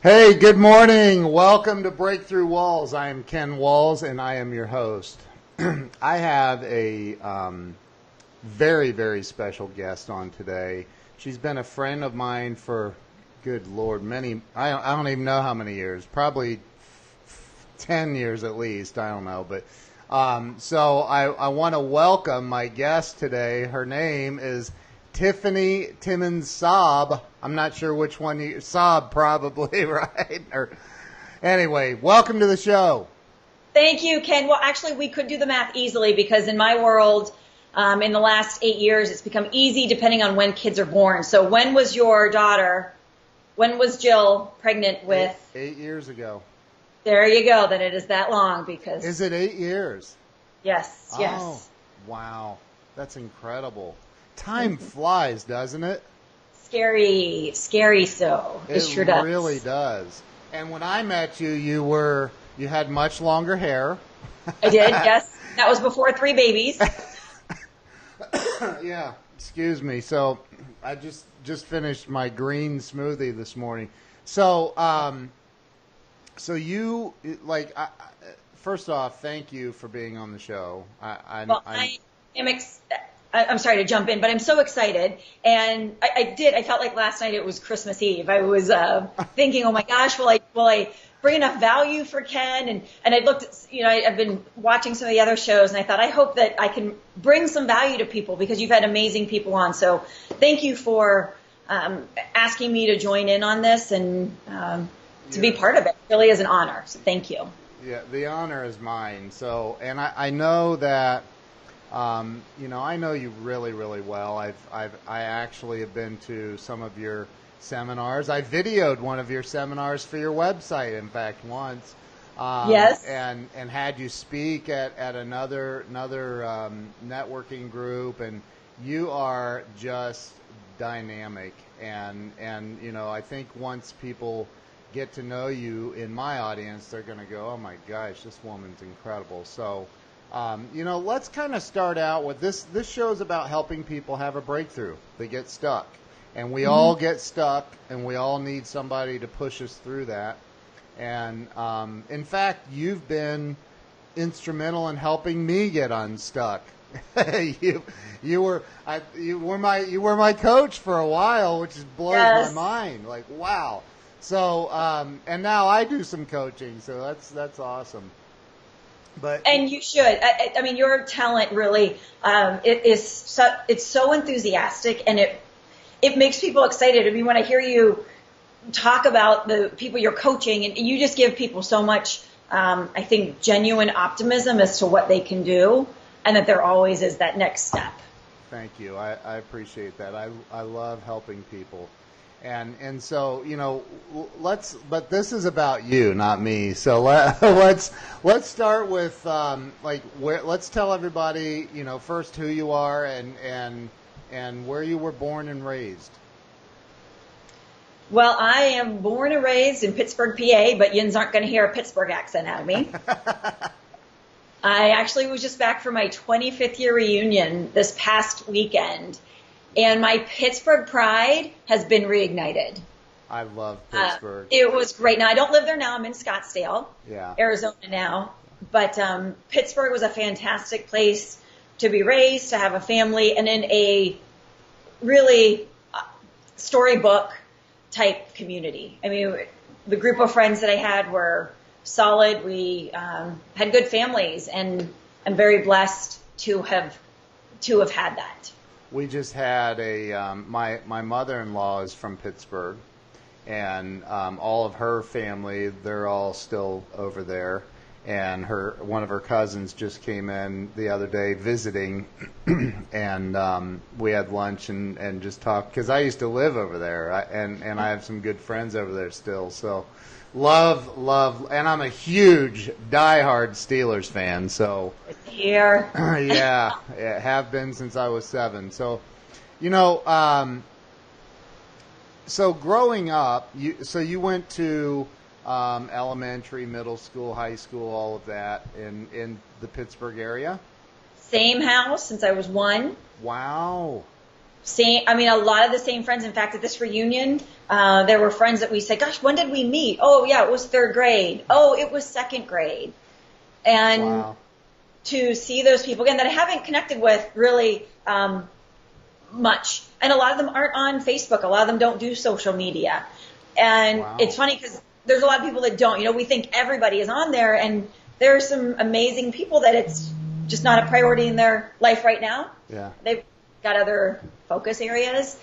Hey, good morning. Welcome to Breakthrough Walls. I am Ken Walls, and I am your host. I have a very, very special guest on today. She's been a friend of mine for, good Lord, I don't even know how many years. Probably 10 years at least. I don't know. But so I want to welcome my guest today. Her name is Tiffany Timmons Saab. I'm not sure which one Saab probably, right? Anyway, welcome to the show. Thank you, Ken. Well, actually, we could do the math easily because in my world, in the last 8 years, it's become easy depending on when kids are born. So when was Jill pregnant with? 8 years ago. There you go. Then it is that long because. Is it 8 years? Yes, yes. Oh, wow. That's incredible. Time flies, doesn't it? Scary so. It sure does. It really does. And when I met you, you had much longer hair. I did, yes. That was before 3 babies. Yeah, excuse me. So I just finished my green smoothie this morning. So you first off, thank you for being on the show. I'm sorry to jump in, but I'm so excited. And I felt like last night it was Christmas Eve. I was thinking, oh my gosh, will I bring enough value for Ken? And I looked at, I've been watching some of the other shows, and I thought, I hope that I can bring some value to people because you've had amazing people on. So thank you for asking me to join in on this and to be part of it. It really is an honor. So thank you. Yeah, the honor is mine. So, and I know that. I know you really, really well. I actually have been to some of your seminars. I videoed one of your seminars for your website, in fact, once. Yes. And had you speak at another networking group, and you are just dynamic. And I think once people get to know you in my audience, they're going to go, oh my gosh, this woman's incredible. So. Let's kind of start out with this. This show is about helping people have a breakthrough. They get stuck. And we all get stuck, and we all need somebody to push us through that. And, in fact, you've been instrumental in helping me get unstuck. You were my coach for a while, which blows Yes. my mind. Like, wow. So, and now I do some coaching, so that's awesome. And you should. I mean, your talent really it's so enthusiastic, and it makes people excited. I mean, when I hear you talk about the people you're coaching, and you just give people so much, I think, genuine optimism as to what they can do, and that there always is that next step. Thank you. I appreciate that. I love helping people. And so, but this is about you, not me. So let's start with, let's tell everybody, first who you are and where you were born and raised. Well, I am born and raised in Pittsburgh, PA, but yins aren't going to hear a Pittsburgh accent out of me. I actually was just back for my 25th year reunion this past weekend. And my Pittsburgh pride has been reignited. I love Pittsburgh. It was great. Now, I don't live there now. I'm in Scottsdale, Arizona now. But Pittsburgh was a fantastic place to be raised, to have a family, and in a really storybook type community. I mean, the group of friends that I had were solid. We had good families, and I'm very blessed to have had that. We just had my mother-in-law is from Pittsburgh, and all of her family, they're all still over there. And one of her cousins just came in the other day visiting, and we had lunch and just talked, because I used to live over there, and I have some good friends over there still. So love, and I'm a huge diehard Steelers fan. So here, yeah, have been since I was 7. So, so growing up, you went to elementary, middle school, high school, all of that in the Pittsburgh area? Same house since I was 1. Wow. A lot of the same friends. In fact, at this reunion, there were friends that we said, gosh, when did we meet? Oh, yeah, it was third grade. Oh, it was second grade. And wow. to see those people again that I haven't connected with really much. And a lot of them aren't on Facebook. A lot of them don't do social media. And wow. It's funny because there's a lot of people that don't. We think everybody is on there, and there are some amazing people that it's just not a priority in their life right now. Yeah. They've got other focus areas.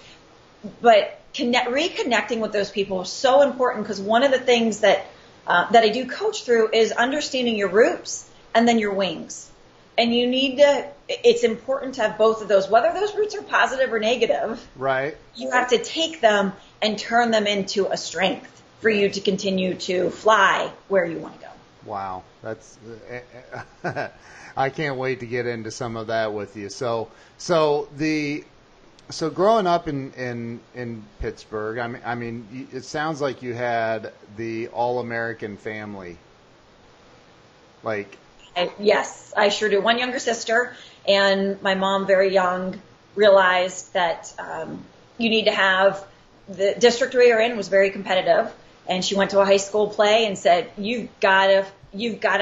But reconnecting with those people is so important, because one of the things that I do coach through is understanding your roots and then your wings. And it's important to have both of those, whether those roots are positive or negative. Right. You have to take them and turn them into a strength for you to continue to fly where you want to go. Wow. That's, I can't wait to get into some of that with you. So growing up in Pittsburgh, I mean, it sounds like you had the all-American family. Like, yes, I sure do. One younger sister, and my mom, very young, realized that you need to have the district we were in was very competitive, and she went to a high school play and said, "You've got to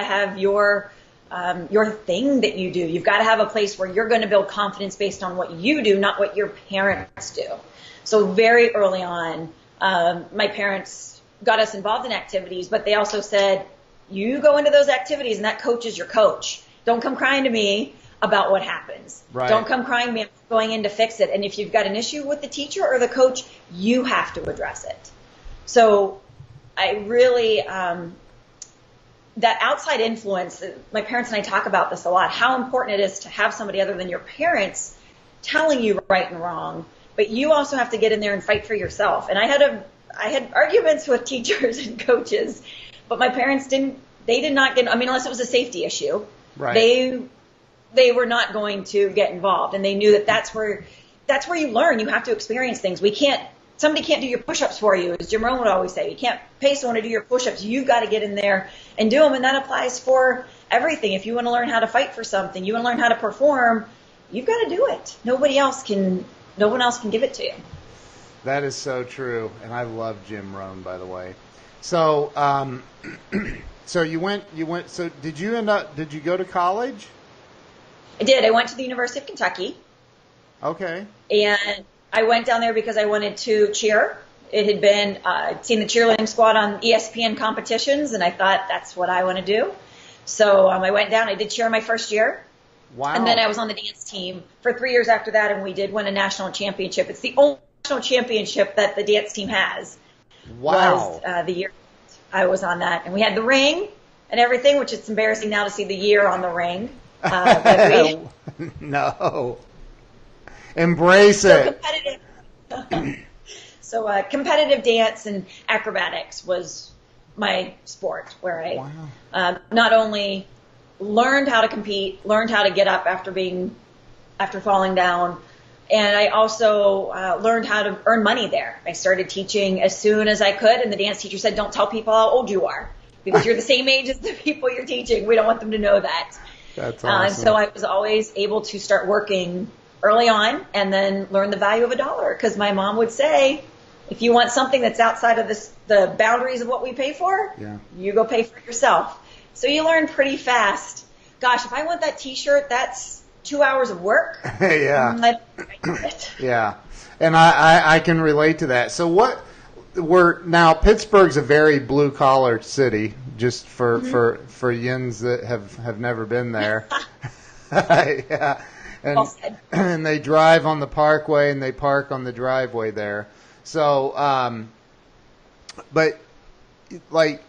have your thing that you do. You've got to have a place where you're going to build confidence based on what you do, not what your parents do." So very early on, my parents got us involved in activities, but they also said, you go into those activities and that coach is your coach. Don't come crying to me about what happens. Right. Don't come crying to me about going in to fix it. And if you've got an issue with the teacher or the coach, you have to address it. So I really, that outside influence, my parents and I talk about this a lot, how important it is to have somebody other than your parents telling you right and wrong, but you also have to get in there and fight for yourself. And I had arguments with teachers and coaches, but my parents did not get, unless it was a safety issue, right. They were not going to get involved. And they knew that that's where you learn. You have to experience things. Somebody can't do your push-ups for you, as Jim Rohn would always say. You can't pay someone to do your push-ups. You've got to get in there and do them. And that applies for everything. If you want to learn how to fight for something, you want to learn how to perform, you've got to do it. No one else can give it to you. That is so true. And I love Jim Rohn, by the way. So, so did you go to college? I did. I went to the University of Kentucky. Okay. And I went down there because I wanted to cheer. It had been, I'd seen the cheerleading squad on ESPN competitions, and I thought that's what I want to do. So I went down. I did cheer my first year. Wow. And then I was on the dance team for 3 years after that, and we did win a national championship. It's the only national championship that the dance team has. Wow. Was the year I was on that. And we had the ring and everything, which it's embarrassing now to see the year on the ring. No. Embrace it. Competitive dance and acrobatics was my sport, where I not only learned how to compete, learned how to get up after falling down, and I also learned how to earn money there. I started teaching as soon as I could, and the dance teacher said, "Don't tell people how old you are, because you're the same age as the people you're teaching. We don't want them to know that." That's awesome. And so I was always able to start working early on and then learn the value of $1, because my mom would say, if you want something that's outside of the boundaries of what we pay for, you go pay for it yourself. So you learn pretty fast. Gosh, if I want that T-shirt, that's 2 hours of work. Yeah. Yeah. And I can relate to that. So now Pittsburgh's a very blue collar city, just for yins that have never been there. Yeah. And they drive on the parkway and they park on the driveway there. So, but like,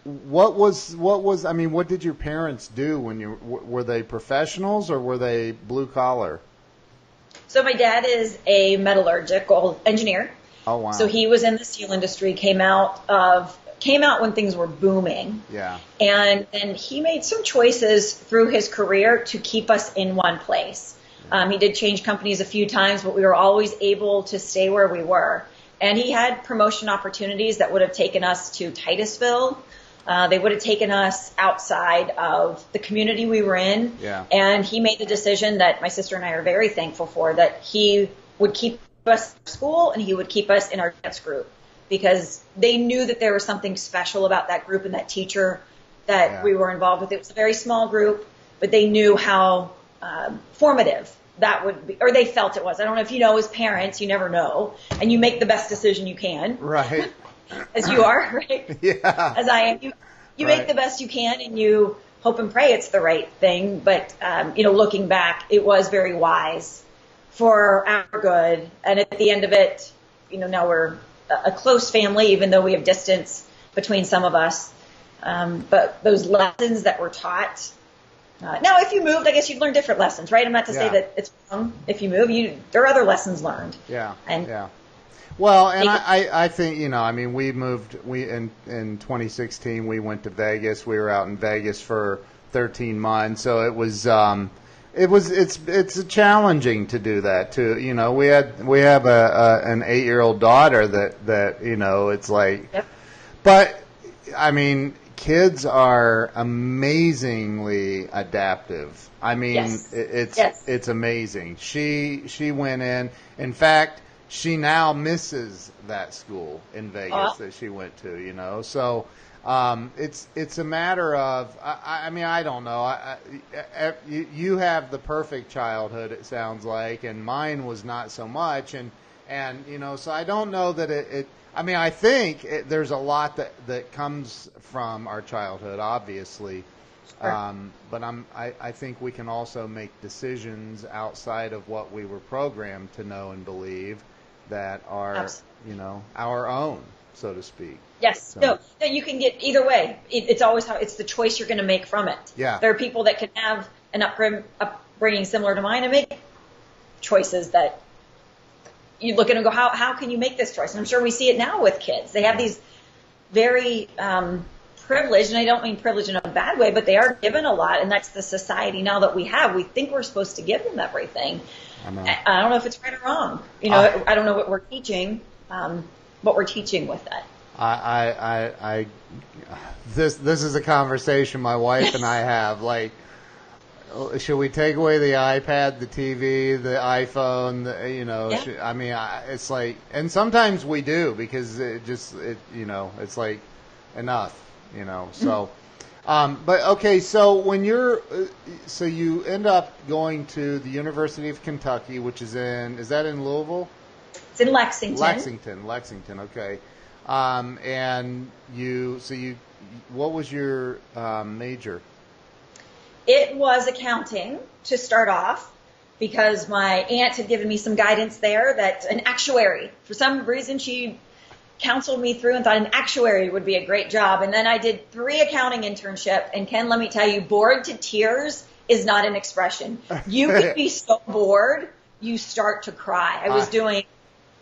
what did your parents do when were they professionals or were they blue collar? So my dad is a metallurgical engineer. Oh, wow. So he was in the steel industry, came out when things were booming. Yeah. And he made some choices through his career to keep us in one place. He did change companies a few times, but we were always able to stay where we were. And he had promotion opportunities that would have taken us to Titusville. They would have taken us outside of the community we were in. Yeah. And he made the decision that my sister and I are very thankful for, that he would keep us in school and he would keep us in our dance group because they knew that there was something special about that group and that teacher that we were involved with. It was a very small group, but they knew how formative that would be, or they felt it was. I don't know if you know, as parents, you never know, and you make the best decision you can. Right. As you are, right? Yeah. As I am. You make the best you can, and you hope and pray it's the right thing. But, looking back, it was very wise for our good. And at the end of it, now we're a close family, even though we have distance between some of us. But those lessons that were taught. Now, if you moved, I guess you'd learn different lessons, right? I'm not to say that it's wrong if you move. There are other lessons learned. Yeah. And Well, and I think, we moved, in 2016, we went to Vegas. We were out in Vegas for 13 months. So it was, it's challenging to do that too. We have an 8-year-old daughter that, it's like, but kids are amazingly adaptive. It's amazing. She went in fact, she now misses that school in Vegas that she went to, so it's a matter of, I don't know. You have the perfect childhood, it sounds like, and mine was not so much. And so I don't know that I think there's a lot that comes from our childhood, obviously. Sure. But I think we can also make decisions outside of what we were programmed to know and believe that are, our own, so to speak. Yes. So. No, you can get either way. It's always it's the choice you're going to make from it. Yeah. There are people that can have an upbringing similar to mine and make choices that you look at and go, how can you make this choice? And I'm sure we see it now with kids. They have these very privileged, and I don't mean privileged in a bad way, but they are given a lot, and that's the society now that we have. We think we're supposed to give them everything. I don't know if it's right or wrong. I don't know what we're teaching, with that. This is a conversation my wife and I have. Like, should we take away the iPad, the TV, the iPhone? It's like, and sometimes we do because it's like enough, So, but okay, so when you end up going to the University of Kentucky, which is that in Louisville? It's in Lexington. Lexington. Okay. And what was your major? It was accounting to start off because my aunt had given me some guidance there that an actuary, for some reason she counseled me through and thought an actuary would be a great job. And then I did 3 accounting internships. And Ken, let me tell you, bored to tears is not an expression. You could be so bored, you start to cry. I was doing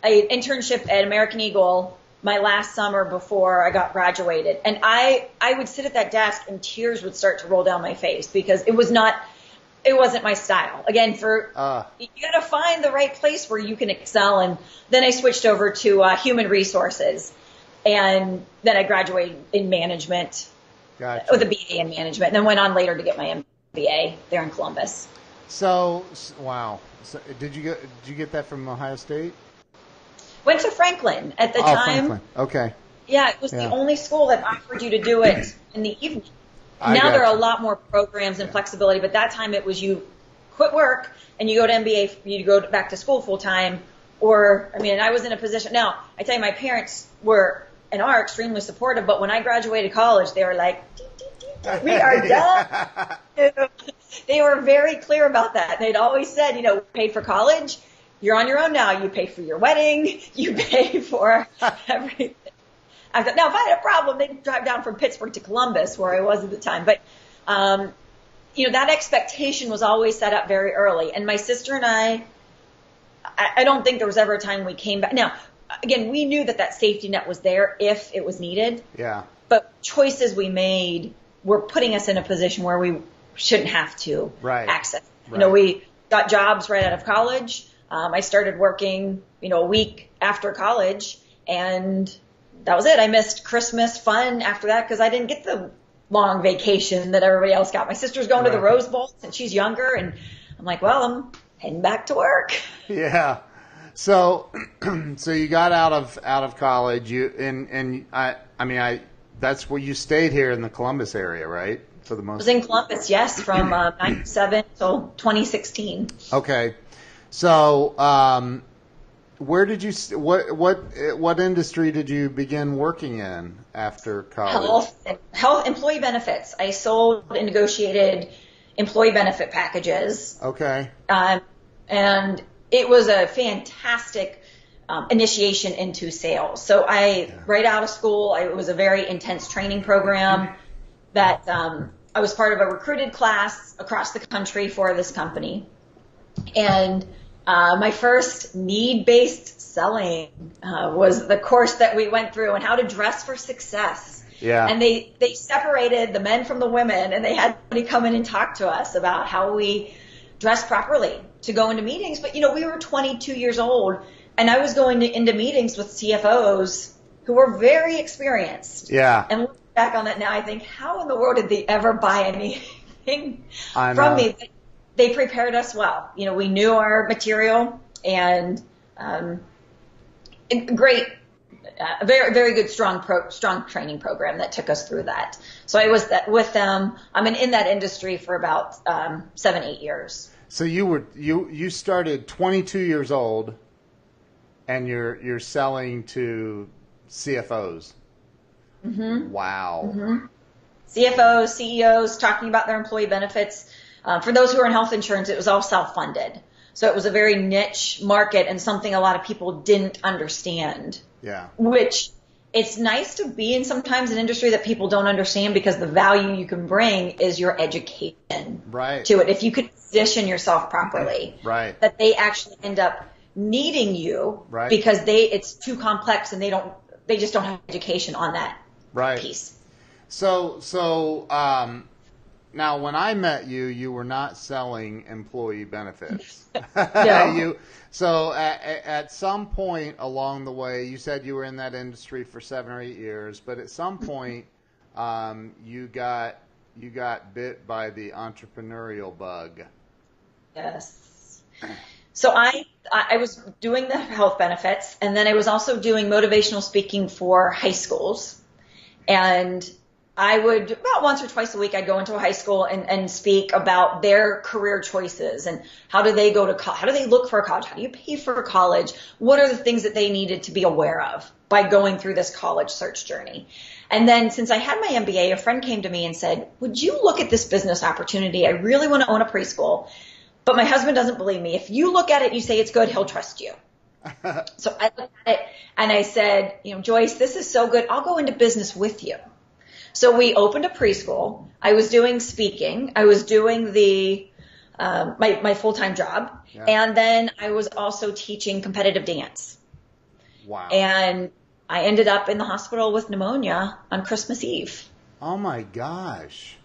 an internship at American Eagle my last summer before I got graduated. And I would sit at that desk and tears would start to roll down my face because it wasn't my style. Again, you got to find the right place where you can excel. And then I switched over to human resources, and then I graduated in management with a BA in management, and then went on later to get my MBA there in Columbus. So, wow. So, did you get that from Ohio State? Went to Franklin at the time. Franklin. Okay. Yeah, it was the only school that offered you to do it in the evening. Now there are a lot more programs and flexibility, but that time it was you quit work and you go to MBA, you go back to school full time. I was in a position. Now, I tell you, my parents were and are extremely supportive, but when I graduated college, they were like, we are done. They were very clear about that. They'd always said, paid for college. You're on your own now. You pay for your wedding. You pay for everything. Now, if I had a problem, they'd drive down from Pittsburgh to Columbus, where I was at the time. But, that expectation was always set up very early. And my sister and I don't think there was ever a time we came back. Now, again, we knew that safety net was there if it was needed. Yeah. But choices we made were putting us in a position where we shouldn't have to access. Right. We got jobs right out of college. I started working, a week after college, and that was it. I missed Christmas fun after that because I didn't get the long vacation that everybody else got. My sister's going to the Rose Bowl since she's younger, and I'm like, well, I'm heading back to work. Yeah. So, so you got out of college. I mean, that's where you stayed here in the Columbus area, right? For the I most. was in Columbus, yes, from 97 till 2016. Okay. So, where did you what industry did you begin working in after college? Health employee benefits. I sold and negotiated employee benefit packages. Okay. And it was a fantastic initiation into sales. So right out of school, it was a very intense training program that I was part of a recruited class across the country for this company. And my first need-based selling was the course that we went through on how to dress for success. Yeah. And they separated the men from the women, and they had somebody come in and talk to us about how we dress properly to go into meetings. But, we were 22 years old, and I was going into meetings with CFOs who were very experienced. Yeah. And looking back on that now, I think, how in the world did they ever buy anything from me? They prepared us well. We knew our material, and great, very, very good, strong training program that took us through that. So I was with them. I'm in that industry for about 7-8 years. So you started 22 years old, and you're selling to CFOs. Mm-hmm. Wow. Mm-hmm. CFOs, CEOs, talking about their employee benefits. For those who are in health insurance, it was all self-funded. So it was a very niche market and something a lot of people didn't understand. Yeah. Which it's nice to be in sometimes an industry that people don't understand, because the value you can bring is your education to it. If you could position yourself properly, that they actually end up needing you because it's too complex and they just don't have education on that piece. So now, when I met you, you were not selling employee benefits. No. So at some point along the way, you said you were in that industry for 7 or 8 years, but at some point, you got bit by the entrepreneurial bug. Yes. So I was doing the health benefits, and then I was also doing motivational speaking for high schools. And I would, about once or twice a week, I'd go into a high school and speak about their career choices and how do they go to college, how do they look for a college, how do you pay for college, what are the things that they needed to be aware of by going through this college search journey. And then since I had my MBA, a friend came to me and said, would you look at this business opportunity? I really want to own a preschool, but my husband doesn't believe me. If you look at it and you say it's good, he'll trust you. So I looked at it and I said, Joyce, this is so good. I'll go into business with you. So we opened a preschool. I was doing speaking. I was doing my full-time job. Yeah. And then I was also teaching competitive dance. Wow. And I ended up in the hospital with pneumonia on Christmas Eve. Oh my gosh.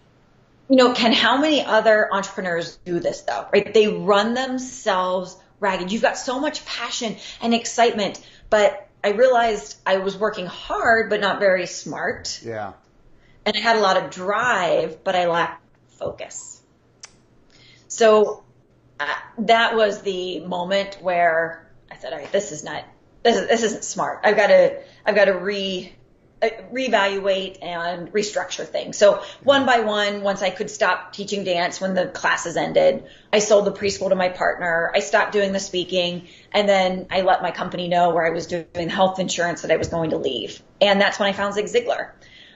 Ken, how many other entrepreneurs do this though, right? They run themselves ragged. You've got so much passion and excitement, but I realized I was working hard, but not very smart. Yeah. And I had a lot of drive, but I lacked focus. So that was the moment where I said, all right, this isn't smart. I've got to reevaluate and restructure things. So one by one, once I could stop teaching dance when the classes ended, I sold the preschool to my partner. I stopped doing the speaking, and then I let my company know where I was doing health insurance that I was going to leave. And that's when I found Zig Ziglar.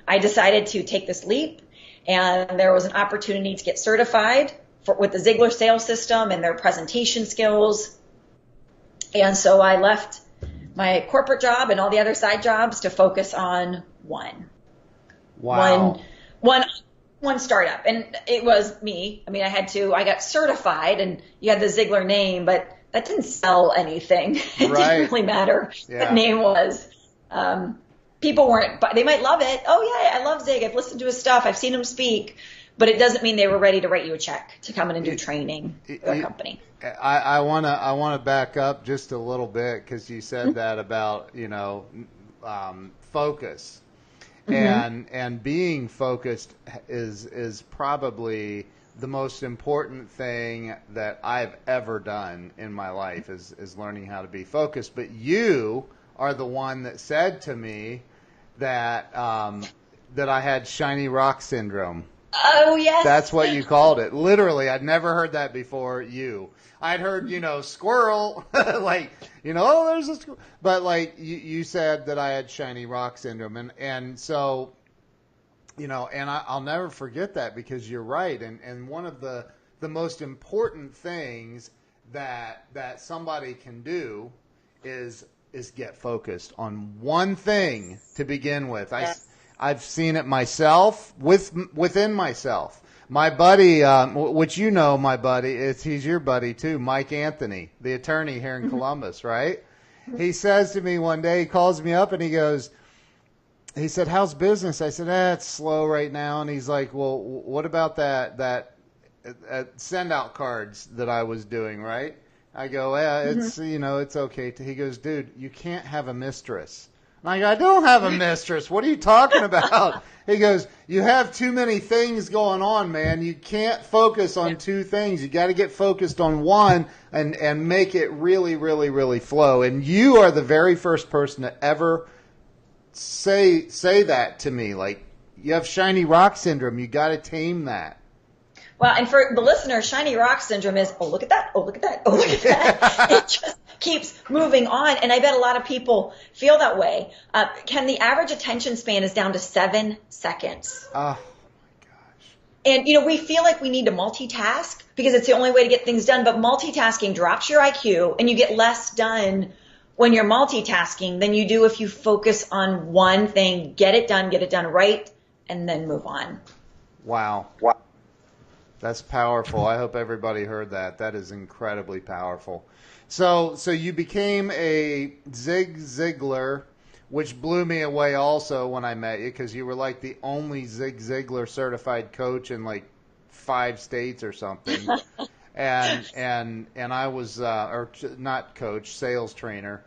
I decided to take this leap, and there was an opportunity to get certified with the Ziglar sales system and their presentation skills. And so I left my corporate job and all the other side jobs to focus on one. Wow. One startup. And it was me. I mean, I got certified, and you had the Ziglar name, but that didn't sell anything. It didn't really matter what the name was. People weren't, they might love it. Oh yeah, I love Zig. I've listened to his stuff. I've seen him speak, but it doesn't mean they were ready to write you a check to come in and do training for a company. I want to back up just a little bit, because you said that about, focus, and being focused is probably the most important thing that I've ever done in my life is learning how to be focused. But you are the one that said to me that that I had shiny rock syndrome. Oh, yes. That's what you called it. Literally, I'd never heard that before you. I'd heard, squirrel, like, oh, there's a squirrel. But, like, you said that I had shiny rock syndrome. And so, and I'll never forget that, because you're right. And one of the most important things that somebody can do is get focused on one thing to begin with. Yes. I've seen it myself within myself. My buddy, which my buddy, he's your buddy too, Mike Anthony, the attorney here in Columbus, right? He says to me one day, he calls me up and he said, how's business? I said, it's slow right now. And he's like, well, what about that send out cards that I was doing, right? I go, yeah, it's, it's okay. He goes, dude, you can't have a mistress. And I go, I don't have a mistress. What are you talking about? He goes, you have too many things going on, man. You can't focus on two things. You got to get focused on one and make it really, really, really flow. And you are the very first person to ever say that to me. Like, you have shiny rock syndrome. You got to tame that. Well, and for the listener, shiny rock syndrome is, oh, look at that. Oh, look at that. Oh, look at that. It just keeps moving on. And I bet a lot of people feel that way. Ken, the average attention span is down to 7 seconds. Oh, my gosh. And, we feel like we need to multitask because it's the only way to get things done. But multitasking drops your IQ, and you get less done when you're multitasking than you do if you focus on one thing, get it done right, and then move on. Wow. That's powerful. I hope everybody heard that. That is incredibly powerful. So you became a Zig Ziglar, which blew me away also when I met you, because you were like the only Zig Ziglar certified coach in like 5 states or something. and I was or not coach, sales trainer.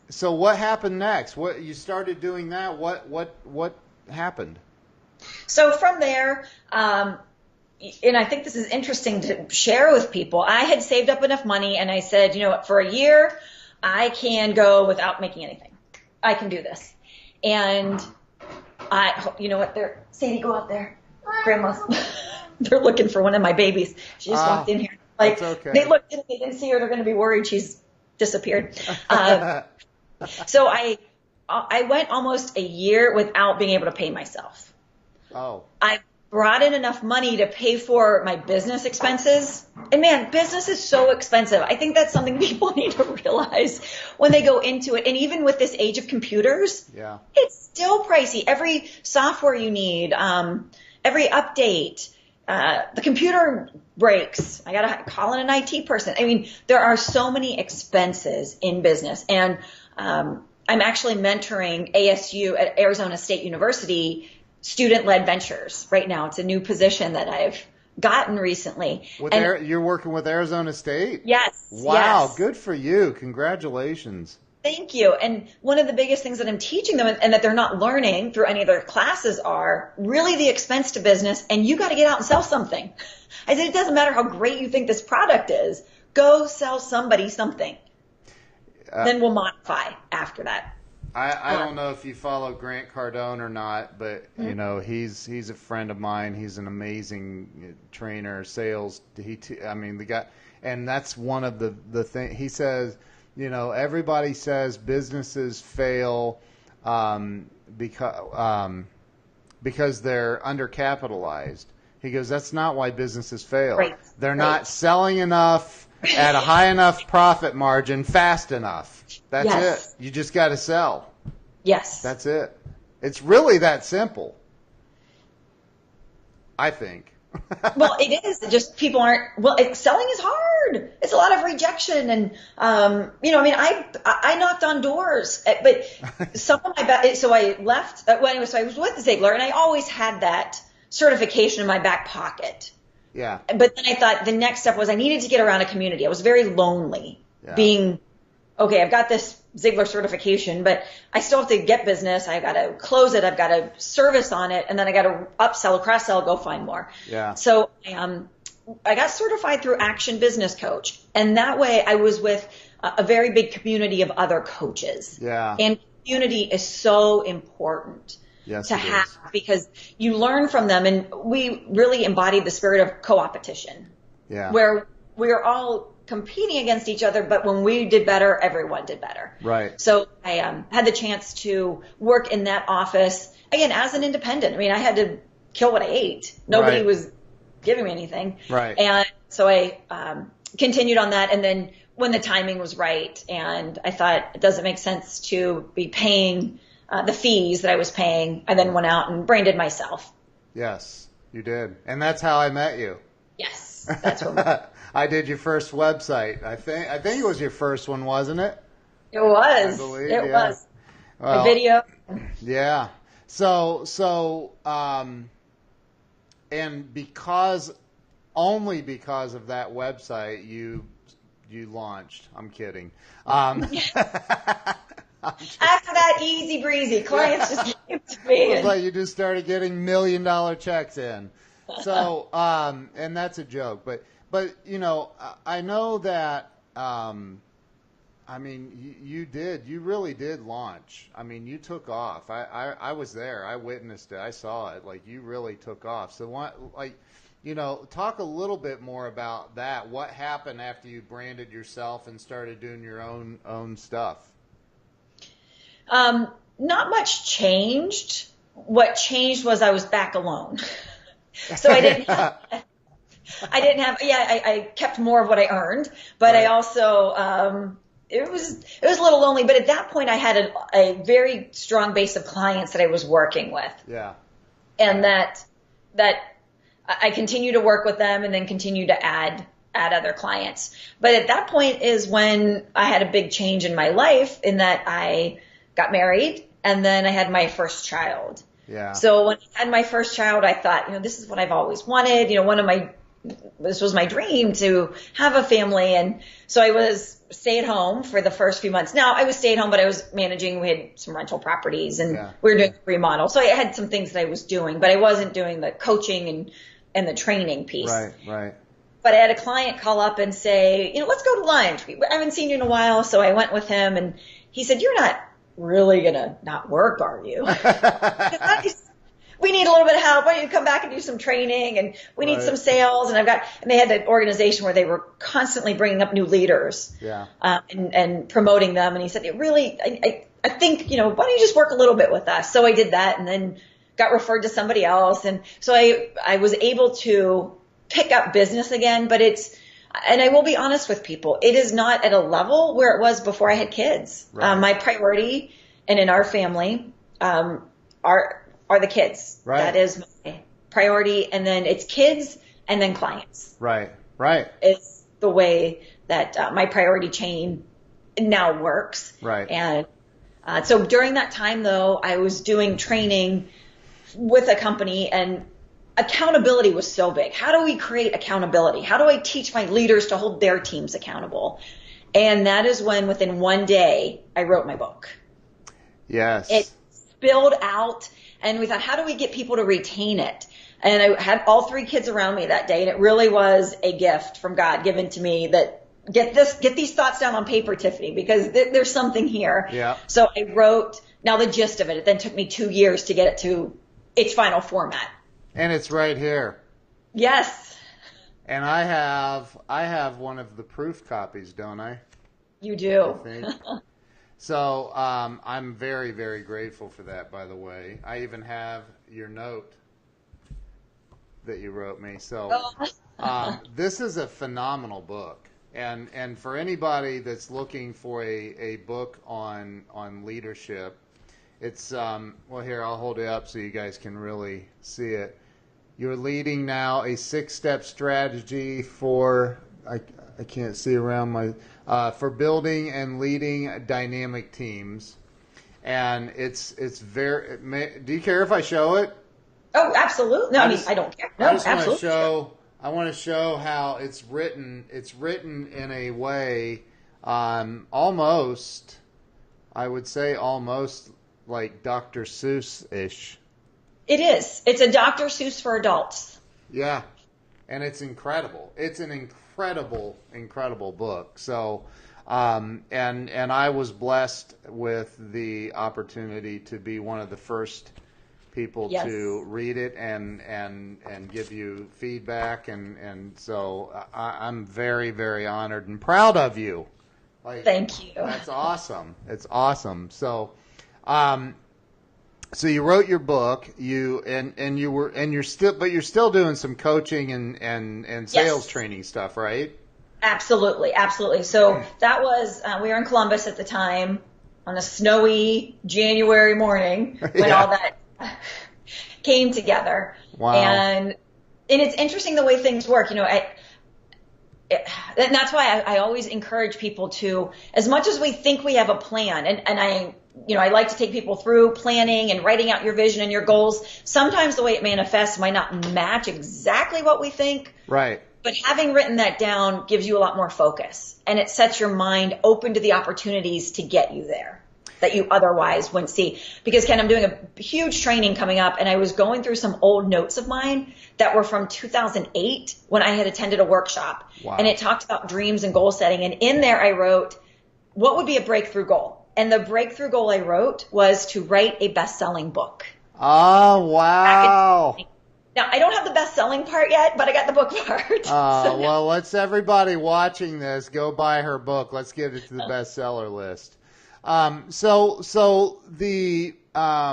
So what happened next? What you started doing that? What happened? So from there, and I think this is interesting to share with people. I had saved up enough money, and I said, for a year, I can go without making anything. I can do this. And Sadie, go out there. Grandma's, they're looking for one of my babies. She just walked in here. Like, okay. They looked and they didn't see her. They're going to be worried she's disappeared. So I went almost a year without being able to pay myself. Oh. I brought in enough money to pay for my business expenses. And man, business is so expensive. I think that's something people need to realize when they go into it. And even with this age of computers, it's still pricey. Every software you need, every update, the computer breaks. I got to call in an IT person. I mean, there are so many expenses in business. And I'm actually mentoring ASU at Arizona State University student-led ventures right now. It's a new position that I've gotten recently. You're working with Arizona State? Yes. Wow, yes. Good for you. Congratulations. Thank you. And one of the biggest things that I'm teaching them and that they're not learning through any of their classes are really the expense to business, and you got to get out and sell something. I said, it doesn't matter how great you think this product is. Go sell somebody something. Then we'll modify after that. I don't know if you follow Grant Cardone or not, but he's a friend of mine. He's an amazing trainer, sales. The guy, and that's one of the thing he says. Everybody says businesses fail because they're undercapitalized. He goes, that's not why businesses fail. Right. They're not selling enough at a high enough profit margin fast enough. That's it. You just got to sell. Yes. That's it. It's really that simple, I think. Well, it is. Just people aren't. Well, selling is hard. It's a lot of rejection, and I knocked on doors, but some of my so I left. So I was with Ziegler, and I always had that certification in my back pocket. Yeah. But then I thought the next step was I needed to get around a community. I was very lonely, being okay. I've got this Ziegler certification, but I still have to get business. I got to close it. I've got to service on it. And then I got to upsell, cross sell, go find more. Yeah. So, I got certified through Action Business Coach. And that way I was with a very big community of other coaches. Yeah. And community is so important to have because you learn from them. And we really embodied the spirit of co-opetition. Yeah. Where we're all competing against each other, but when we did better, everyone did better. Right. So I had the chance to work in that office, again, as an independent. I mean, I had to kill what I ate. Nobody was giving me anything. Right. And so I continued on that. And then when the timing was right, and I thought it doesn't make sense to be paying the fees that I was paying, I then went out and branded myself. Yes, you did. And that's how I met you. Yes, that's what I did your first website. I think it was your first one, wasn't it? It was. I believe, it was. Well, a video. Yeah. So, and only because of that website, you launched. I'm kidding. After that, easy breezy. Clients just came to me. It was like you just started getting $1 million checks in. So, and that's a joke, but I know that, I mean, you really did launch. I mean, you took off. I was there. I witnessed it. I saw it. Like, you really took off. So talk a little bit more about that. What happened after you branded yourself and started doing your own stuff? Not much changed. What changed was I was back alone. So I didn't have, I kept more of what I earned, but I also, it was a little lonely, but at that point I had a very strong base of clients that I was working with. Yeah. And that I continue to work with them and then continue to add other clients. But at that point is when I had a big change in my life in that I got married and then I had my first child. Yeah. So when I had my first child, I thought, this is what I've always wanted. This was my dream to have a family. And so I was stay at home for the first few months. Now I was stay at home, but I was managing, we had some rental properties and we were doing a remodel. So I had some things that I was doing, but I wasn't doing the coaching and the training piece. Right. But I had a client call up and say, let's go to lunch. I haven't seen you in a while. So I went with him and he said, you're not really going to not work, are you? We need a little bit of help. Why don't you come back and do some training? And we need some sales. And they had an organization where they were constantly bringing up new leaders, and promoting them. And he said, I think, why don't you just work a little bit with us? So I did that and then got referred to somebody else. And so I was able to pick up business again, but and I will be honest with people, it is not at a level where it was before I had kids. Right. My priority and in our family, are the kids. Right. That is my priority. And then it's kids and then clients. Right. It's the way that my priority chain now works. Right. And so during that time, though, I was doing training with a company and accountability was so big. How do we create accountability? How do I teach my leaders to hold their teams accountable? And that is when within one day I wrote my book. Yes. It spilled out. And we thought, how do we get people to retain it? And I had all 3 kids around me that day. And it really was a gift from God given to me that get these thoughts down on paper, Tiffany, because there's something here. Yeah. So I wrote now the gist of it. It then took me 2 years to get it to its final format. And it's right here. Yes. And I have one of the proof copies, don't I? You do. I think. So I'm very, very grateful for that, by the way. I even have your note that you wrote me. So this is a phenomenal book. And for anybody that's looking for a book on leadership, it's, well, here, I'll hold it up so you guys can really see it. You're leading now a 6-step strategy for, I can't see around my... for building and leading dynamic teams, and it's very. Do you care if I show it? Oh, absolutely. No, I don't care. No, I just absolutely. I want to show how it's written. It's written in a way, almost I would say almost like Dr. Seuss-ish. It is. It's a Dr. Seuss for adults. Yeah. And it's incredible. It's an incredible book. So, and I was blessed with the opportunity to be one of the first people to read it and give you feedback. And so I'm very, very honored and proud of you. Like, thank you. That's awesome. It's awesome. So, so you wrote your book, you're still doing some coaching and sales training stuff, right? Absolutely. So that was, we were in Columbus at the time on a snowy January morning when all that came together. Wow. And it's interesting the way things work. And that's why I always encourage people to, as much as we think we have a plan, and I like to take people through planning and writing out your vision and your goals. Sometimes the way it manifests might not match exactly what we think. Right. But having written that down gives you a lot more focus, and it sets your mind open to the opportunities to get you there that you otherwise wouldn't see. Because, Ken, I'm doing a huge training coming up, and I was going through some old notes of mine that were from 2008 when I had attended a workshop. Wow. And it talked about dreams and goal setting. And in there I wrote, what would be a breakthrough goal? And the breakthrough goal I wrote was to write a best-selling book. Oh, wow. Now, I don't have the best-selling part yet, but I got the book part. Well, let's everybody watching this go buy her book. Let's get it to the bestseller list. So the I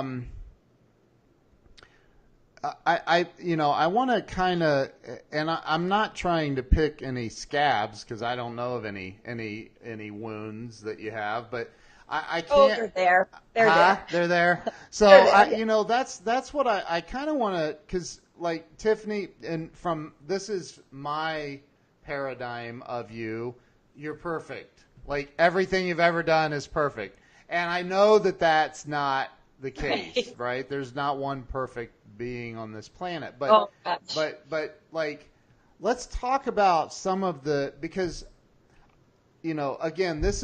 want to kind of, and I'm not trying to pick any scabs because I don't know of any wounds that you have, but I can't. Oh, they're there. They're there. So that's what I kind of want to, because like Tiffany, and this is my paradigm of you. You're perfect. Like everything you've ever done is perfect, and I know that that's not the case, right? There's not one perfect being on this planet, but like, let's talk about some of because again, this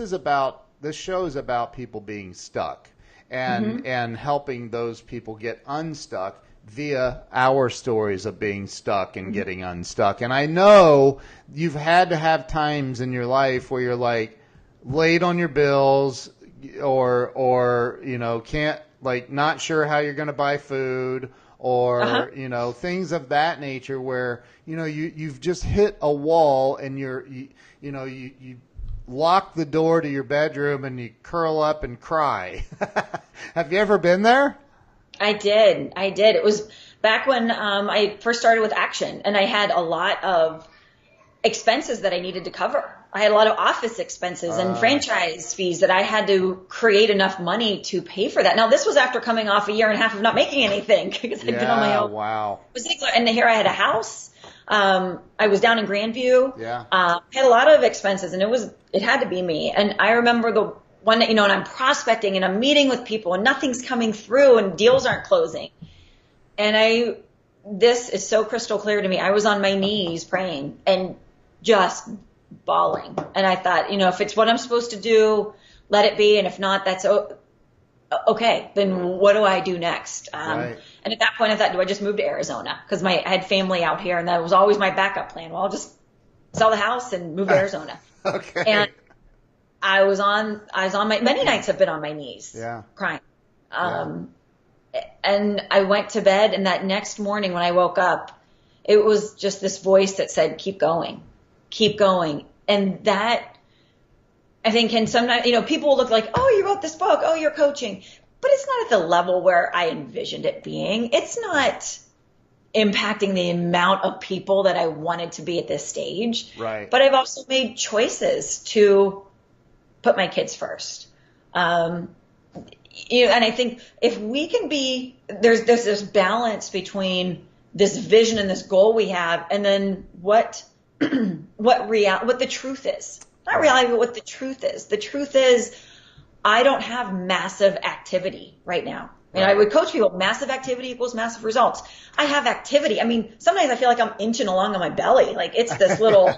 show is about people being stuck and helping those people get unstuck via our stories of being stuck and getting unstuck. And I know you've had to have times in your life where you're like late on your bills or can't, like, not sure how you're going to buy food or things of that nature where you've just hit a wall and you lock the door to your bedroom and you curl up and cry. Have you ever been there? I did. It was back when I first started with Action, and I had a lot of expenses that I needed to cover. I had a lot of office expenses and franchise fees that I had to create enough money to pay for that. Now, this was after coming off a year and a half of not making anything because I'd been on my own. Wow. And here I had a house. I was down in Grandview. Yeah. I had a lot of expenses, and it had to be me. And I remember the one that, and I'm prospecting and I'm meeting with people and nothing's coming through and deals aren't closing. And this is so crystal clear to me. I was on my knees praying and just bawling. And I thought, if it's what I'm supposed to do, let it be. And if not, that's okay. Then what do I do next? Right. And at that point I thought, do I just move to Arizona? Because I had family out here and that was always my backup plan. Well, I'll just sell the house and move to Arizona. Okay. And I was on many nights I've been on my knees crying. And I went to bed, and that next morning when I woke up, it was just this voice that said, keep going. And that, I think, can sometimes, people will look like, oh, you wrote this book. Oh, you're coaching. But it's not at the level where I envisioned it being. It's not impacting the amount of people that I wanted to be at this stage. Right. But I've also made choices to put my kids first. And I think if we can be, there's this balance between this vision and this goal we have, and then what the truth is. Not reality, but what the truth is. The truth is, I don't have massive activity right now. And I would coach people, massive activity equals massive results. I have activity. I mean, sometimes I feel like I'm inching along on my belly. Like it's this little,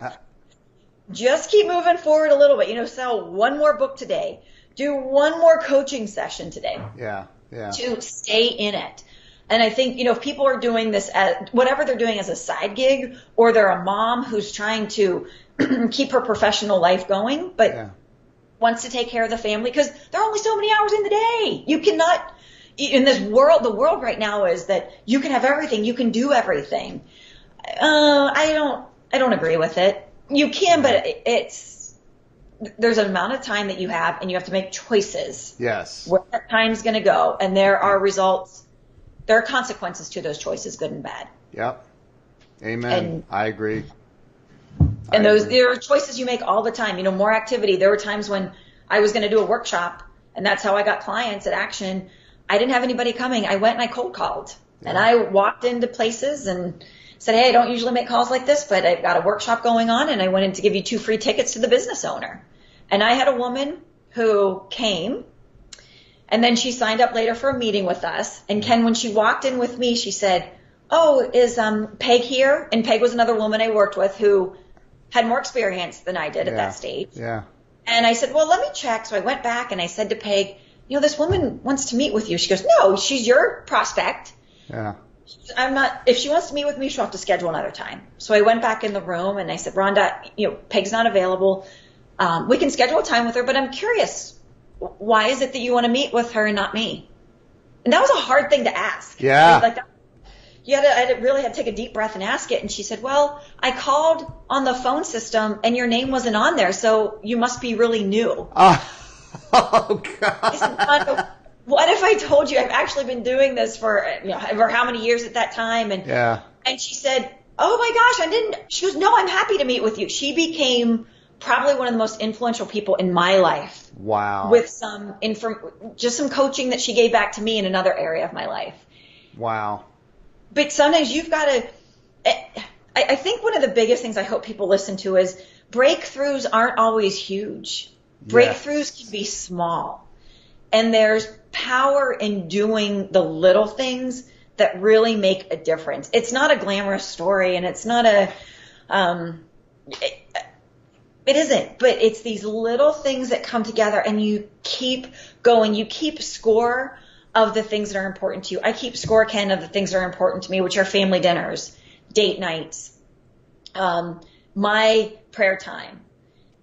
just keep moving forward a little bit. Sell one more book today. do one more coaching session today. Yeah. Yeah. To stay in it. And I think, if people are doing this as whatever they're doing as a side gig, or they're a mom who's trying to keep her professional life going, but wants to take care of the family, because there are only so many hours in the day. You cannot, in this world, the world right now is that you can have everything, you can do everything. I don't agree with it. You can, but there's an amount of time that you have, and you have to make choices. Yes. Where that time's going to go, and there are results. There are consequences to those choices, good and bad. Yep. Amen. I agree. There are choices you make all the time. More activity. There were times when I was going to do a workshop, and that's how I got clients at Action. I didn't have anybody coming. I went and I cold called, and I walked into places and said, hey, I don't usually make calls like this, but I've got a workshop going on, and I wanted to give you 2 free tickets to the business owner. And I had a woman who came, and then she signed up later for a meeting with us. And Ken, when she walked in with me, she said, oh, is Peg here? And Peg was another woman I worked with who had more experience than I did at that stage. Yeah. And I said, well, let me check. So I went back and I said to Peg, this woman wants to meet with you. She goes, no, she's your prospect. Yeah. If she wants to meet with me, she'll have to schedule another time. So I went back in the room and I said, Rhonda, Peg's not available. We can schedule a time with her, but I'm curious. Why is it that you want to meet with her and not me? And that was a hard thing to ask. Yeah. Like that, I really had to take a deep breath and ask it. And she said, well, I called on the phone system and your name wasn't on there, so you must be really new. Oh, God. I said, what if I told you I've actually been doing this for, for how many years at that time? And she said, oh my gosh, I didn't. She goes, no, I'm happy to meet with you. She became probably one of the most influential people in my life. Wow. With just some coaching that she gave back to me in another area of my life. Wow. But sometimes you've got to, I think one of the biggest things I hope people listen to is breakthroughs aren't always huge. Breakthroughs can be small. And there's power in doing the little things that really make a difference. It's not a glamorous story, and it's not it isn't, but it's these little things that come together, and you keep going. You keep score of the things that are important to you. I keep score, Ken, of the things that are important to me, which are family dinners, date nights, my prayer time.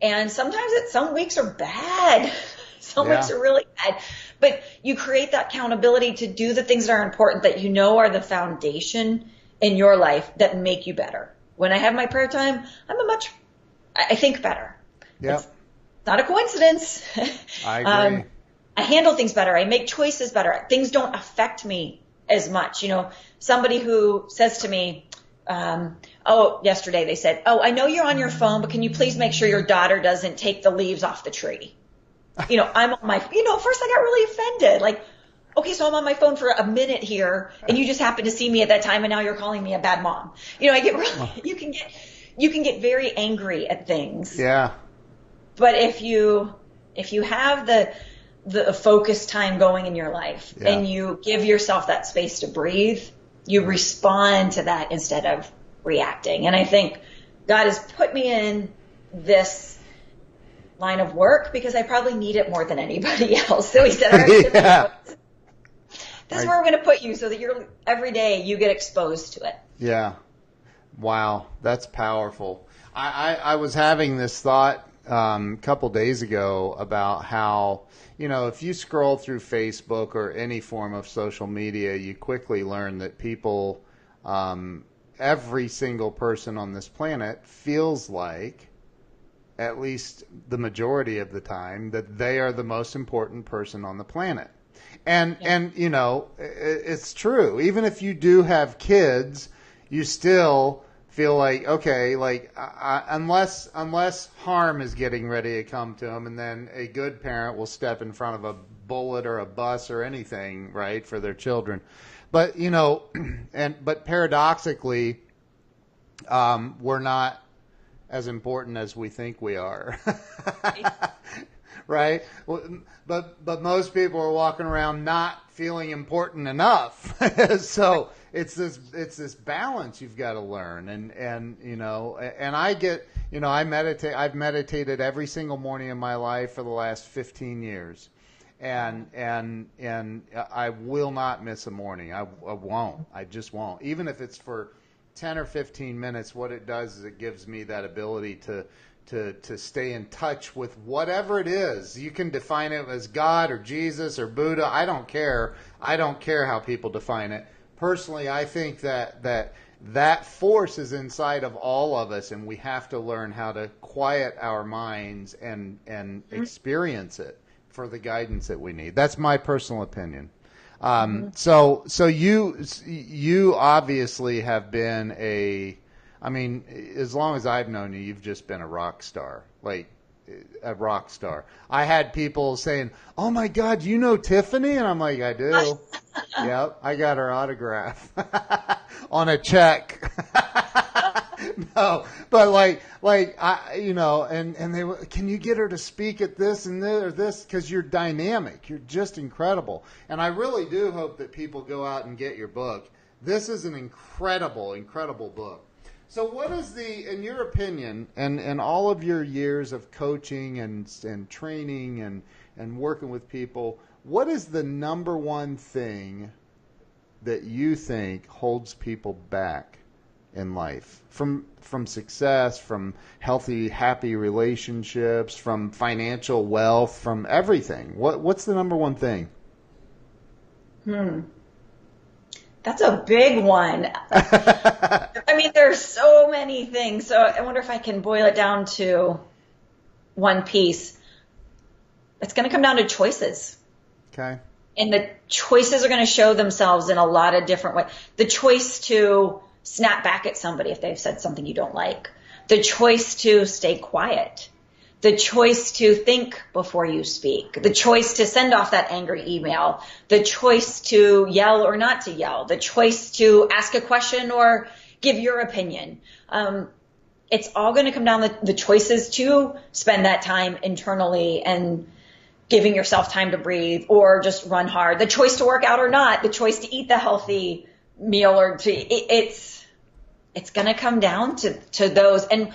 And sometimes some weeks are bad. Some weeks are really bad. But you create that accountability to do the things that are important, that are the foundation in your life that make you better. When I have my prayer time, I think better. Yep. It's not a coincidence. I agree. I handle things better. I make choices better. Things don't affect me as much. Somebody who says to me, yesterday they said, oh, I know you're on your phone, but can you please make sure your daughter doesn't take the leaves off the tree? I'm on my, first I got really offended. Like, okay, so I'm on my phone for a minute here, and you just happen to see me at that time, and now you're calling me a bad mom. I get really, you can get very angry at things. Yeah. But if you have the focus time going in your life, and you give yourself that space to breathe, you respond to that instead of reacting. And I think God has put me in this line of work because I probably need it more than anybody else. So he said, all right, this is where we're going to put you so that every day you get exposed to it. Yeah. Wow. That's powerful. I was having this thought a couple days ago about how, if you scroll through Facebook or any form of social media, you quickly learn that people, every single person on this planet feels like, at least the majority of the time, that they are the most important person on the planet. And it's true. Even if you do have kids, you still feel like, okay, unless harm is getting ready to come to them, and then a good parent will step in front of a bullet or a bus or anything, right, for their children. But, but paradoxically, we're not as important as we think we are. Right? But most people are walking around not feeling important enough. So it's this balance you've got to learn. And I get, You know, I've meditated every single morning in my life for the last 15 years. And I will not miss a morning. I won't. I just won't. Even if it's for 10 or 15 minutes, what it does is it gives me that ability to stay in touch with whatever it is. You can define it as God or Jesus or Buddha. I don't care. I don't care how people define it. Personally, I think that force is inside of all of us, and we have to learn how to quiet our minds and experience it for the guidance that we need. That's my personal opinion. So you obviously have been as long as I've known you, you've just been a rock star, like a rock star. I had people saying, "Oh my God, you know Tiffany?" And I'm like, "I do." Yep, I got her autograph on a check. No, but like and they were, can you get her to speak at this and this or this? Because you're dynamic, you're just incredible, and I really do hope that people go out and get your book. This is an incredible, incredible book. So, what is in your opinion, and all of your years of coaching and training and working with people, what is the number one thing that you think holds people back in life from success, from healthy, happy relationships, from financial wealth, from everything? What's the number one thing? That's a big one. I mean, there's so many things. So I wonder if I can boil it down to one piece. It's going to come down to choices. Okay. And the choices are going to show themselves in a lot of different ways. The choice to snap back at somebody if they've said something you don't like. The choice to stay quiet. The choice to think before you speak. The choice to send off that angry email. The choice to yell or not to yell. The choice to ask a question or give your opinion. It's all going to come down to the choices to spend that time internally and giving yourself time to breathe or just run hard. The choice to work out or not. The choice to eat the healthy meal or it's going to come down to those. And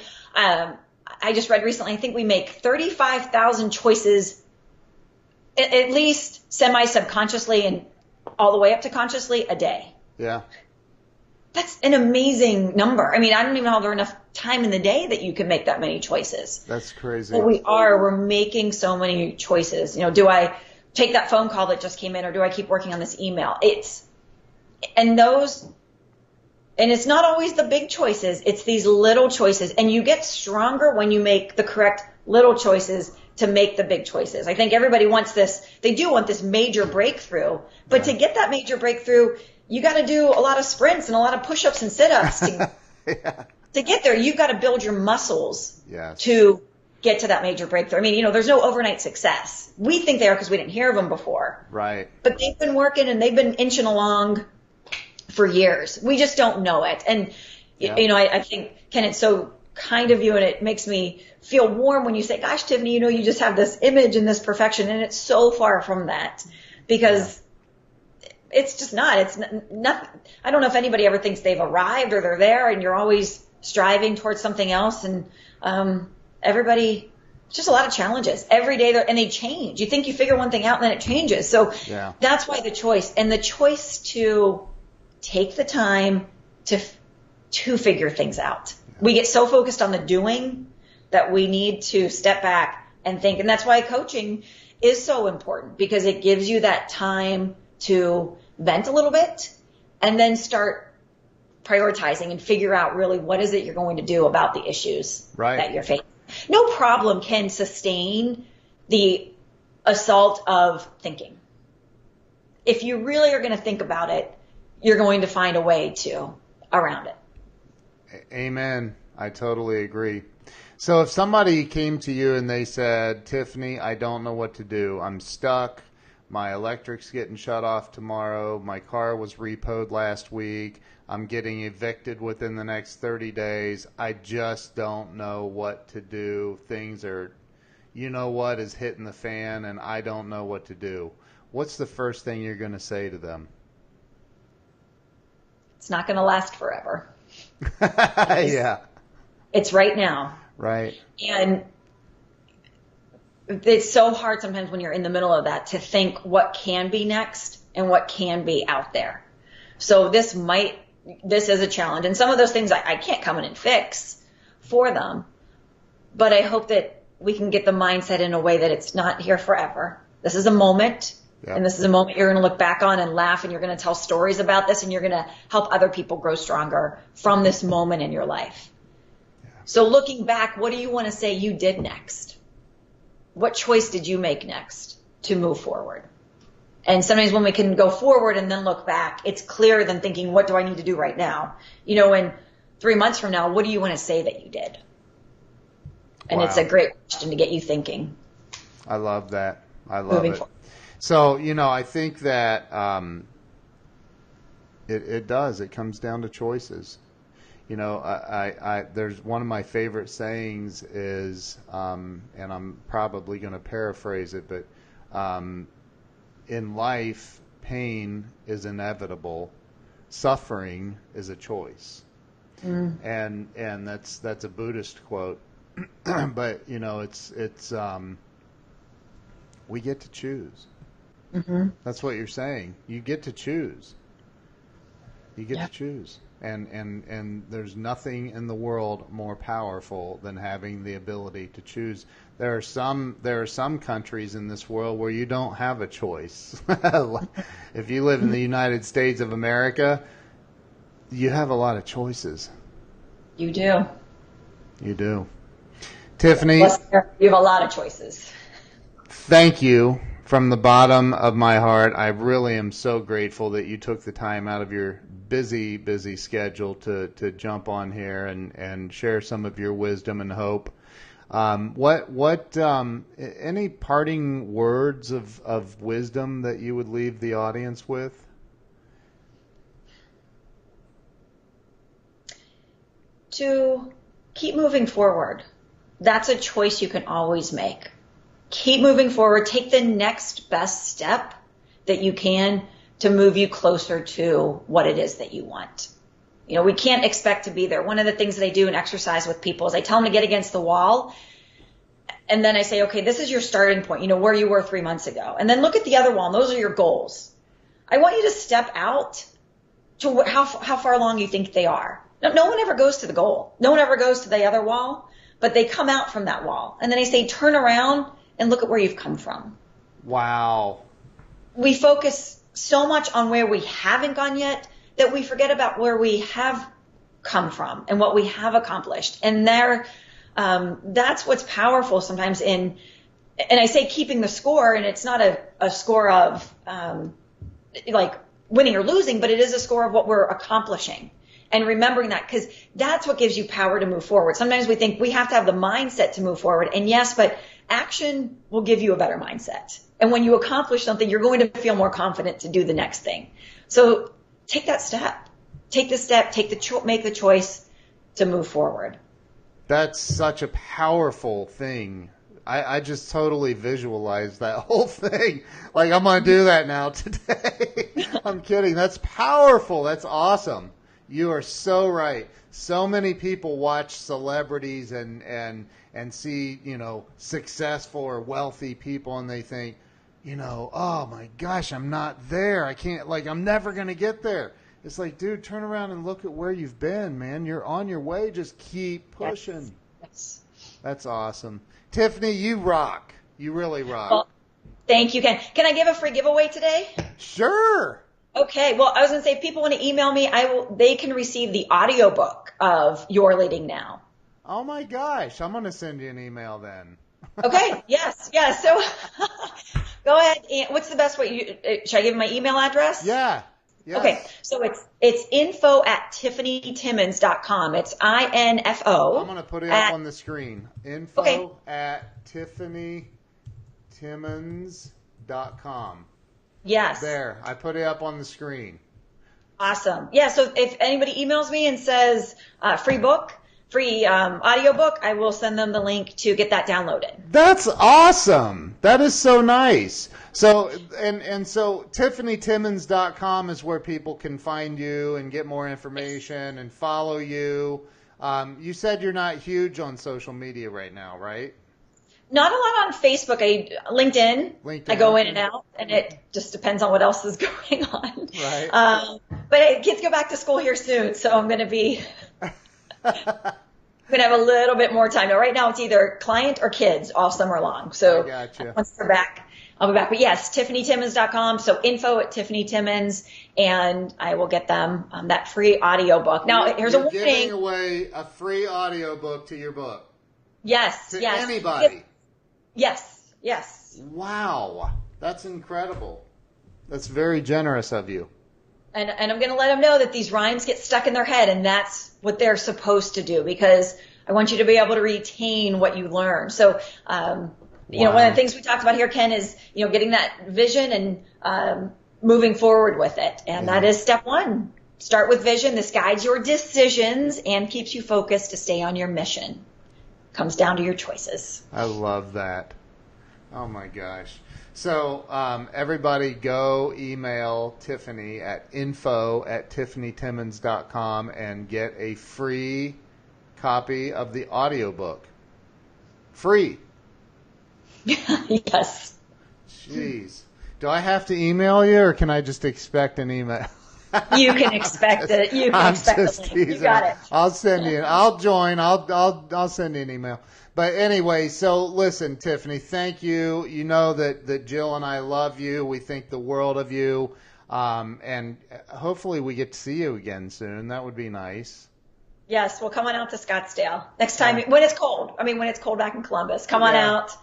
I just read recently, I think we make 35,000 choices, at least semi-subconsciously and all the way up to consciously a day. Yeah. That's an amazing number. I mean, I don't even know if there's enough time in the day that you can make that many choices. That's crazy. But we're making so many choices. You know, do I take that phone call that just came in or do I keep working on this email? And it's not always the big choices. It's these little choices. And you get stronger when you make the correct little choices to make the big choices. I think everybody wants this. They do want this major breakthrough. But to get that major breakthrough, you got to do a lot of sprints and a lot of push-ups and sit-ups to get there. You've got to build your muscles to get to that major breakthrough. I mean, there's no overnight success. We think they are because we didn't hear of them before. Right. But they've been working and they've been inching along for years. We just don't know it. And, I think, Ken, it's so kind of you and it makes me feel warm when you say, gosh, Tiffany, you just have this image and this perfection. And it's so far from that because it's just not. It's not. I don't know if anybody ever thinks they've arrived or they're there and you're always striving towards something else. And everybody, it's just a lot of challenges every day and they change. You think you figure one thing out and then it changes. So that's why the choice to take the time to figure things out. We get so focused on the doing that we need to step back and think. And that's why coaching is so important because it gives you that time to vent a little bit and then start prioritizing and figure out really what is it you're going to do about the issues that you're facing. No problem can sustain the assault of thinking. If you really are going to think about it, you're going to find a way around it. Amen. I totally agree. So if somebody came to you and they said, Tiffany, I don't know what to do. I'm stuck. My electric's getting shut off tomorrow. My car was repoed last week. I'm getting evicted within the next 30 days. I just don't know what to do. Things are, is hitting the fan and I don't know what to do. What's the first thing you're going to say to them? It's not going to last forever. Yeah. It's right now. Right. And it's so hard sometimes when you're in the middle of that to think what can be next and what can be out there. So this is a challenge. And some of those things I can't come in and fix for them, but I hope that we can get the mindset in a way that it's not here forever. This is a moment. Yep. And this is a moment you're going to look back on and laugh, and you're going to tell stories about this, and you're going to help other people grow stronger from this moment in your life. Yeah. So looking back, what do you want to say you did next? What choice did you make next to move forward? And sometimes when we can go forward and then look back, it's clearer than thinking, what do I need to do right now? And 3 months from now, what do you want to say that you did? And It's a great question to get you thinking. I love that. I love it. Forward. So, I think that it does. It comes down to choices. There's one of my favorite sayings is, and I'm probably going to paraphrase it, but in life, pain is inevitable. Suffering is a choice. And that's a Buddhist quote. But, it's we get to choose. Mm-hmm. That's what you're saying. You get to choose. You get to choose. And there's nothing in the world more powerful than having the ability to choose. There are some countries in this world where you don't have a choice. If you live in the United States of America, you have a lot of choices. You do. You do. Tiffany, you have a lot of choices. Thank you from the bottom of my heart. I really am so grateful that you took the time out of your busy schedule to jump on here and share some of your wisdom and hope. Any parting words of wisdom that you would leave the audience with? To keep moving forward. That's a choice you can always make. Keep moving forward. Take the next best step that you can to move you closer to what it is that you want. We can't expect to be there. One of the things that I do in exercise with people is I tell them to get against the wall. And then I say, okay, this is your starting point, where you were 3 months ago. And then look at the other wall, and those are your goals. I want you to step out to how far along you think they are. No one ever goes to the goal. No one ever goes to the other wall, but they come out from that wall. And then I say, turn around and look at where you've come from. Wow. We focus so much on where we haven't gone yet that we forget about where we have come from and what we have accomplished. And that's what's powerful sometimes and I say keeping the score, and it's not a score of like winning or losing, but it is a score of what we're accomplishing. And remembering that, because that's what gives you power to move forward. Sometimes we think we have to have the mindset to move forward. And yes, but action will give you a better mindset. And when you accomplish something, you're going to feel more confident to do the next thing. So take that step. Take the step. Make the choice to move forward. That's such a powerful thing. I just totally visualized that whole thing. Like, I'm going to do that now today. I'm kidding. That's powerful. That's awesome. You are so right. So many people watch celebrities and see, successful or wealthy people, and they think, oh my gosh, I'm not there. I can't, I'm never going to get there. It's like, dude, turn around and look at where you've been, man. You're on your way. Just keep pushing. Yes. That's awesome. Tiffany, you rock. You really rock. Well, thank you, Ken. Can I give a free giveaway today? Sure. Okay. Well, I was going to say, if people want to email me, they can receive the audiobook of You're Leading Now. Oh my gosh. I'm going to send you an email then. Okay. Yes. So go ahead. What's the best way? Should I give my email address? Yeah. Yes. Okay. So it's info@tiffanytimmons.com. It's INFO. I'm going to put it up on the screen. info@tiffanytimmons.com. Yes. There. I put it up on the screen. Awesome. Yeah. So if anybody emails me and says free book, free audiobook, I will send them the link to get that downloaded. That's awesome. That is so nice. So so tiffanytimmons.com is where people can find you and get more information and follow you. You said you're not huge on social media right now, right? Not a lot on Facebook. LinkedIn. LinkedIn. I go in and out, and it just depends on what else is going on. Right. But kids go back to school here soon, so I'm going to be going to have a little bit more time. Now, right now, it's either client or kids all summer long. So gotcha. Once they're back, I'll be back. But yes, TiffanyTimmons.com. So info at Tiffany Timmons, and I will get them that free audiobook. Now, here's a warning. You're giving away a free audiobook to your book. Yes. To anybody. Yes. Wow. That's incredible. That's very generous of you. And I'm going to let them know that these rhymes get stuck in their head, and that's what they're supposed to do, because I want you to be able to retain what you learn. So, you know, one of the things we talked about here, Ken, is, you know, getting that vision and moving forward with it. And that is step one. Start with vision. This guides your decisions and keeps you focused to stay on your mission. Comes down to your choices. I love that. Oh, my gosh. So everybody go email Tiffany at info@tiffanytimmons.com and get a free copy of the audiobook. Free. Yes. Jeez. Do I have to email you, or can I just expect an email? You can expect it. You can expect it. You got it. I'll send you. I'll join. I'll send you an email. But anyway, so listen, Tiffany, thank you. You know that Jill and I love you. We think the world of you. And hopefully we get to see you again soon. That would be nice. Yes, well, come on out to Scottsdale next time when it's cold. I mean, when it's cold back in Columbus, come on out.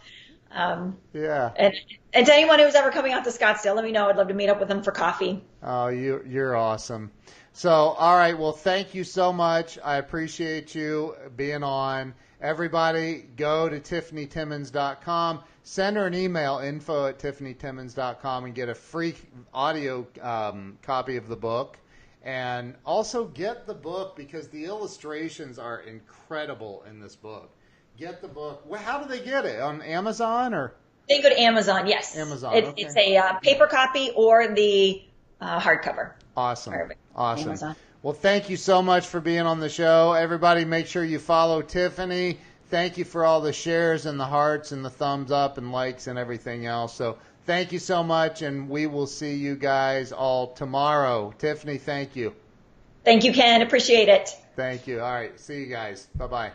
And to anyone who's ever coming out to Scottsdale, let me know. I'd love to meet up with them for coffee. Oh, you're awesome. So, all right. Well, thank you so much. I appreciate you being on. Everybody, go to TiffanyTimmons.com. Send her an email, info@TiffanyTimmons.com, and get a free audio copy of the book. And also get the book, because the illustrations are incredible in this book. Get the book. Well, how do they get it? On Amazon or? They go to Amazon, yes. Amazon. Okay. It's a paper copy or the hardcover. Awesome. Awesome. Amazon. Well, thank you so much for being on the show. Everybody, make sure you follow Tiffany. Thank you for all the shares and the hearts and the thumbs up and likes and everything else. So thank you so much, and we will see you guys all tomorrow. Tiffany, thank you. Thank you, Ken. Appreciate it. Thank you. All right. See you guys. Bye-bye.